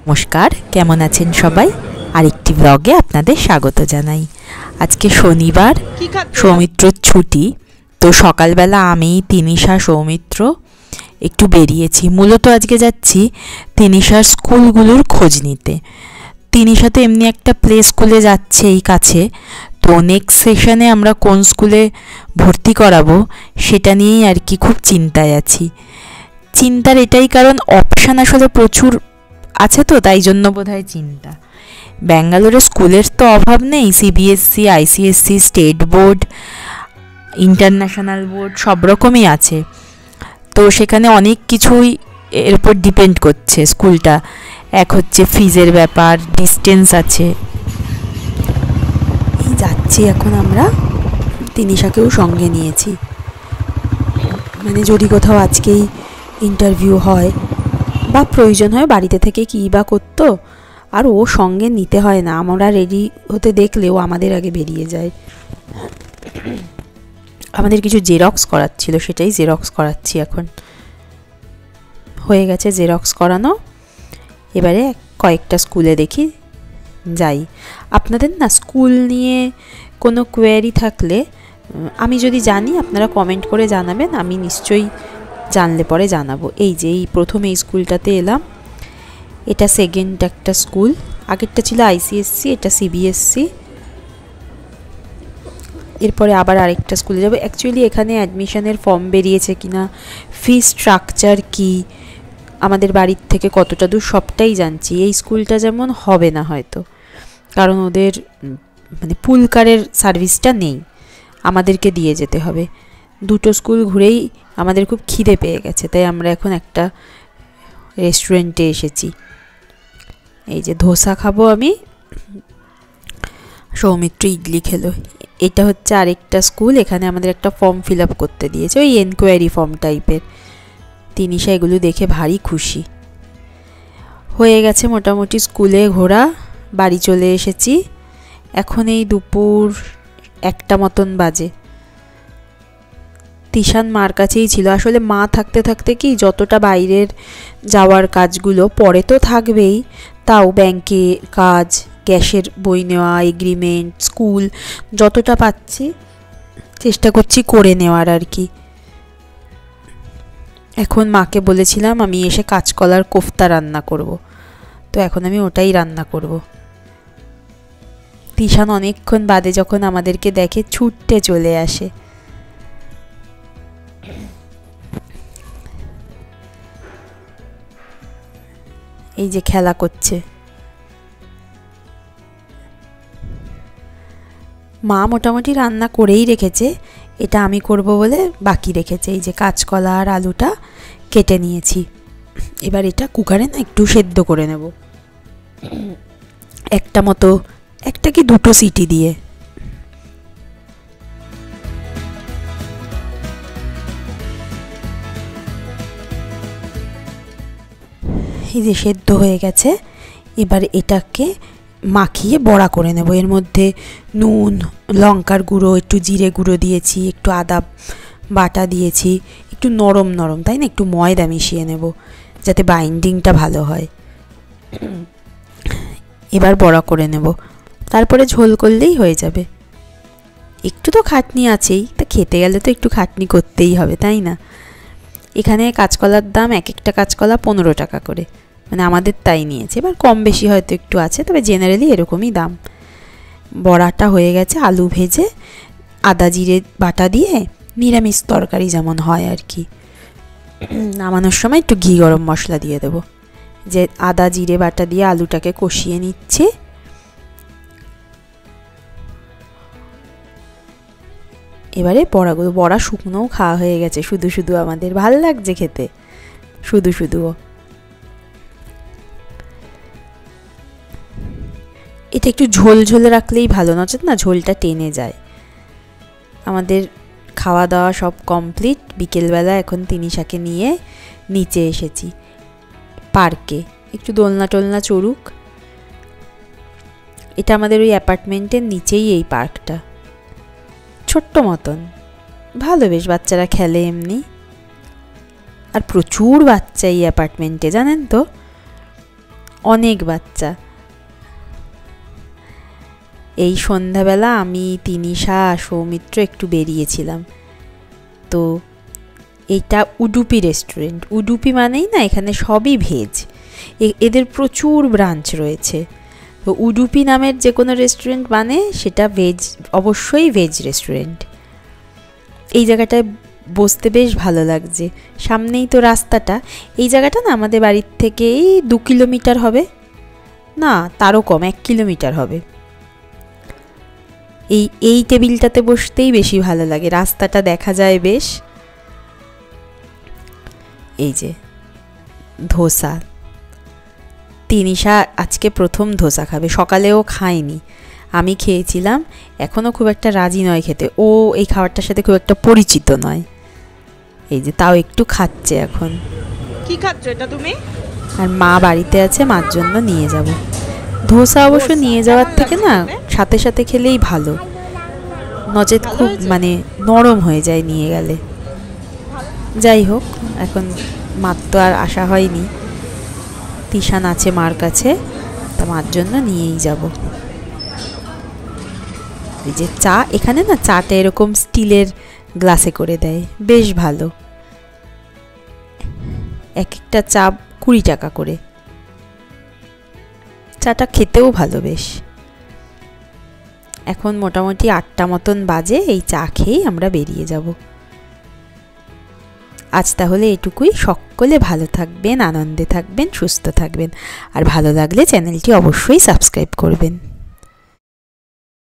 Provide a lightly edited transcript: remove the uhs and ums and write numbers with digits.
নমস্কার, কেমন আছেন সবাই? আরেকটি ব্লগে আপনাদের স্বাগত জানাই। আজকে শনিবার, সৌমিত্রর ছুটি। তো সকালবেলা আমি, তিনিশা, সৌমিত্র একটু বেরিয়েছি। মূলত আজকে যাচ্ছি তিনিশার স্কুলগুলোর খোঁজ নিতে। তিনিশা তো এমনি একটা প্লে স্কুলে যাচ্ছে এই কাছে, তো নেক্সট সেশনে আমরা কোন স্কুলে ভর্তি করাবো সেটা নিয়েই আর কি খুব চিন্তায় আছি। চিন্তার এটাই কারণ অপশান আসলে প্রচুর আছে, তো তাই জন্য বোধহয় চিন্তা। ব্যাঙ্গালোরে স্কুলের তো অভাব নেই, CBSE, ICSE, state board, international board সব রকমই আছে। তো সেখানে অনেক কিছুই এর উপর ডিপেন্ড করছে স্কুলটা। এক হচ্ছে ফিজের ব্যাপার, ডিস্টেন্স আছে। এই যাচ্ছি এখন আমরা, তিনিশাকেও সঙ্গে নিয়েছি। মানে যদি কোথাও আজকেই ইন্টারভিউ হয় বা প্রয়োজন হয় বাড়িতে থেকে কী বা করতো, আর ও সঙ্গে নিতে হয় না। আমরা রেডি হতে দেখলেও আমাদের আগে বেরিয়ে যায়। আমাদের কিছু জেরক্স করাচ্ছিল, সেটাই জেরক্স করাচ্ছি এখন। হয়ে গেছে জেরক্স করানো। এবারে কয়েকটা স্কুলে দেখি যাই। আপনাদের না স্কুল নিয়ে কোনো কোয়ারি থাকলে আমি যদি জানি আপনারা কমেন্ট করে জানাবেন, আমি নিশ্চয়ই জানলে পরে জানাবো। এই যে এই প্রথম এই স্কুলটাতে এলাম, এটা সেকেন্ড একটা স্কুল। আগেরটা ছিল আইসিএসসি, এটা সিবিএসসি। এরপরে আবার আরেকটা স্কুলে যাবো। অ্যাকচুয়ালি এখানে অ্যাডমিশনের ফর্ম বেরিয়েছে কিনা, ফি স্ট্রাকচার কি, আমাদের বাড়ির থেকে কতটা দূর সবটাই জানছি। এই স্কুলটা যেমন হবে না হয়তো, কারণ ওদের মানে পুলকারের সার্ভিসটা নেই, আমাদেরকে দিয়ে যেতে হবে। দুটো স্কুল ঘুরেই আমাদের খুব খিদে পেয়ে গেছে, তাই আমরা এখন একটা রেস্টুরেন্টে এসেছি। এই যে ধোসা খাবো আমি, সৌমিত্র ইডলি খেলো। এটা হচ্ছে আরেকটা স্কুল, এখানে আমাদের একটা ফর্ম ফিল আপ করতে দিয়েছে, ওই এনকোয়ারি ফর্ম টাইপের। তিনিশা এগুলো দেখে ভারী খুশি হয়ে গেছে। মোটামুটি স্কুলে ঘোরা, বাড়ি চলে এসেছি। এখন এই দুপুর 1টা মতন বাজে। তিশান মার কাছেই ছিল। আসলে মা থাকতে থাকতে কি যতটা বাইরের যাওয়ার কাজগুলো পরে তো থাকবেই, তাও ব্যাংকে কাজ, গ্যাসের বই নেওয়া, এগ্রিমেন্ট, স্কুল যতটা পাচ্ছি চেষ্টা করছি করে নেওয়ার আর কি। এখন মাকে বলেছিলাম আমি এসে কাঁচকলার কোফতা রান্না করব, তো এখন আমি ওটাই রান্না করব। তিশান অনেকক্ষণ বাদে যখন আমাদেরকে দেখে ছুটতে চলে আসে। এই যে খেলা করছে। মা মোটামুটি রান্না করেই রেখেছে, এটা আমি করব বলে বাকি রেখেছে। এই যে কাঁচকলা আর আলুটা কেটে নিয়েছি। এবার এটা কুকারে না একটু সেদ্ধ করে নেব, একটা মতো, একটা কি দুটো সিটি দিয়ে। এই যে সেদ্ধ হয়ে গেছে। এবার এটাকে মাখিয়ে বড়া করে নেব। এর মধ্যে নুন, লঙ্কার গুঁড়ো, একটু জিরে গুঁড়ো দিয়েছি, একটু আদা বাটা দিয়েছি, একটু নরম নরম, তাই না, একটু ময়দা মিশিয়ে নেব যাতে বাইন্ডিংটা ভালো হয়। এবার বড়া করে নেব, তারপরে ঝোল করলেই হয়ে যাবে। একটু তো খাটনি আছেই, তা খেতে গেলে তো একটু খাটনি করতেই হবে, তাই না। এখানে কাঁচকলার দাম, এক একটা কাঁচকলা 15 টাকা করে, মানে আমাদের তাই নিয়েছে। এবার কম বেশি হয়তো একটু আছে, তবে জেনারেলি এরকমই দাম। বড়াটা হয়ে গেছে, আলু ভেজে আদা জিরে বাটা দিয়ে নিরামিষ তরকারি যেমন হয় আর কি। নামানোর সময় একটু ঘি গরম মশলা দিয়ে দেবো। যে আদা জিরে বাটা দিয়ে আলুটাকে কষিয়ে নিচ্ছে। এবারে বড়াগুলো, বড়া শুকনোও খাওয়া হয়ে গেছে, শুধু শুধু আমাদের ভাল লাগছে খেতে, শুধু শুধুও। এটা একটু ঝোল ঝোল রাখলেই ভালো, নচেত না ঝোলটা টেনে যায়। আমাদের খাওয়া দাওয়া সব কমপ্লিট। বিকেলবেলা এখন তিনিশাকে নিয়ে নিচে এসেছি পার্কে, একটু দোলনা টোলনা চড়ুক। এটা আমাদের ওই অ্যাপার্টমেন্টের নিচেই এই পার্কটা, ছোট্ট মতন, ভালো, বেশ বাচ্চারা খেলে এমনি। আর প্রচুর বাচ্চা এই অ্যাপার্টমেন্টে, জানেন তো। অনেক বাচ্চা। এই সন্ধ্যাবেলা আমি, তিনিশা, সৌমিত্র একটু বেরিয়েছিলাম। তো এইটা উডুপি রেস্টুরেন্ট। উডুপি মানেই না এখানে সবই ভেজ, এদের প্রচুর ব্রাঞ্চ রয়েছে। তো উডুপি নামের যে কোনো রেস্টুরেন্ট মানে সেটা ভেজ, অবশ্যই ভেজ রেস্টুরেন্ট। এই জায়গাটায় বসতে বেশ ভালো লাগছে, সামনেই তো রাস্তাটা। এই জায়গাটা না আমাদের বাড়ির থেকে 2 কিলোমিটার হবে, না তারও কম, 1 কিলোমিটার হবে। এই টেবিলটাতে বসতেই বেশি ভালো লাগে, রাস্তাটা দেখা যায় বেশ। এই যে ধোসা, তিনিশা আজকে প্রথম ধোসা খাবে, সকালেও খায়নি, আমি খেয়েছিলাম। এখনও খুব একটা রাজি নয় খেতে, ও এই খাবারটার সাথে খুব একটা পরিচিত নয়। এই যে তাও একটু খাচ্ছে এখন। কি খাচ্ছ এটা তুমি? আর মা বাড়িতে আছে, মার জন্য নিয়ে যাব। ধোসা অবশ্য নিয়ে যাওয়ার থেকে না সাথে সাথে খেলেই ভালো, নচেত খুব মানে নরম হয়ে যায় নিয়ে গেলে। যাই হোক, এখন মার তো আর আসা হয়নি, তিশান আছে মার কাছে, তা মার জন্য নিয়েই যাব। এই যে চা, এখানে না চাটা এরকম স্টিলের গ্লাসে করে দেয়, বেশ ভালো। এক একটা চা 20 টাকা করে, চাটা খেতেও ভালো বেশ। এখন মোটামুটি 8টা মতন বাজে, এই চা খেয়েই আমরা বেরিয়ে যাব। আজ তাহলে এটুকুই। সকলে ভালো থাকবেন, আনন্দে থাকবেন, সুস্থ থাকবেন, আর ভালো লাগলে চ্যানেলটি অবশ্যই সাবস্ক্রাইব করবেন।